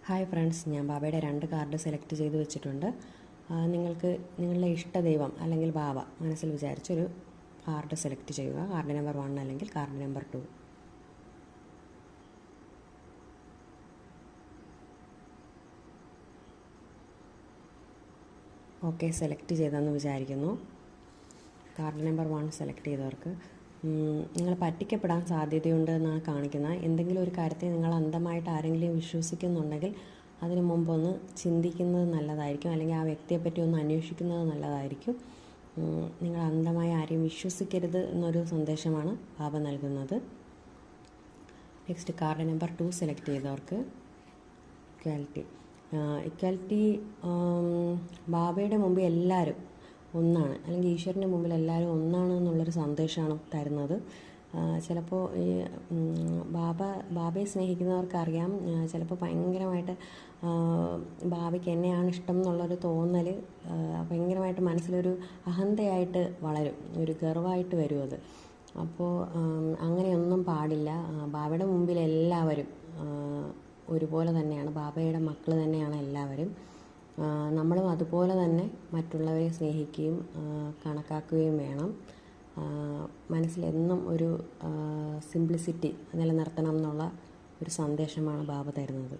Hi friends, ഞാൻ ബാബയുടെ 2 card select ചെയ്ത് വെച്ചിട്ടുണ്ട്. നിങ്ങൾക്ക് നിങ്ങളുടെ ഇഷ്ടദൈവം അല്ലെങ്കിൽ ബാബ മനസ്സിൽ വിചാരിച്ചൊരു കാർഡ് സെലക്ട് ചെയ്യുക. കാർഡ് നമ്പർ 1 അല്ലെങ്കിൽ കാർഡ് നമ്പർ 2. ഓക്കെ, സെലക്ട് ചെയ്തെന്ന് വിചാരിക്കുന്നു. കാർഡ് നമ്പർ 1 സെലക്ട് ചെയ്തവർക്ക് നിങ്ങൾ പറ്റിക്കപ്പെടാൻ സാധ്യതയുണ്ട് എന്നാണ് കാണിക്കുന്നത്. എന്തെങ്കിലും ഒരു കാര്യത്തെ നിങ്ങൾ അന്ധമായിട്ട് ആരെങ്കിലും വിശ്വസിക്കുന്നുണ്ടെങ്കിൽ അതിനു മുമ്പൊന്ന് ചിന്തിക്കുന്നത് നല്ലതായിരിക്കും, അല്ലെങ്കിൽ ആ വ്യക്തിയെപ്പറ്റി ഒന്ന് അന്വേഷിക്കുന്നത് നല്ലതായിരിക്കും. നിങ്ങൾ അന്ധമായി ആരെയും വിശ്വസിക്കരുത് എന്നൊരു സന്ദേശമാണ് ബാബ നൽകുന്നത്. നെക്സ്റ്റ് കാർഡ് നമ്പർ 2 സെലക്ട് ചെയ്തവർക്ക് ഇക്വാലിറ്റി ബാബയുടെ മുമ്പിൽ എല്ലാവരും ഒന്നാണ്, അല്ലെങ്കിൽ ഈശ്വരൻ്റെ മുമ്പിൽ എല്ലാവരും ഒന്നാണ് എന്നുള്ളൊരു സന്ദേശമാണ് തരുന്നത്. ചിലപ്പോൾ ഈ ബാബയെ സ്നേഹിക്കുന്നവർക്കറിയാം, ചിലപ്പോൾ ഭയങ്കരമായിട്ട് ബാബയ്ക്ക് എന്നെയാണ് ഇഷ്ടം എന്നുള്ളൊരു തോന്നൽ ഭയങ്കരമായിട്ട് മനസ്സിലൊരു അഹന്തയായിട്ട് വളരും, ഒരു ഗർവമായിട്ട് വരും അത്. അപ്പോൾ അങ്ങനെയൊന്നും പാടില്ല. ബാബയുടെ മുമ്പിൽ എല്ലാവരും ഒരുപോലെ തന്നെയാണ്, ബാബയുടെ മക്കൾ തന്നെയാണ് എല്ലാവരും. നമ്മളും അതുപോലെ തന്നെ മറ്റുള്ളവരെ സ്നേഹിക്കുകയും കണക്കാക്കുകയും വേണം. മനസ്സിലെന്നും ഒരു സിംപ്ലിസിറ്റി നിലനിർത്തണം എന്നുള്ള ഒരു സന്ദേശമാണ് ബാബ തരുന്നത്.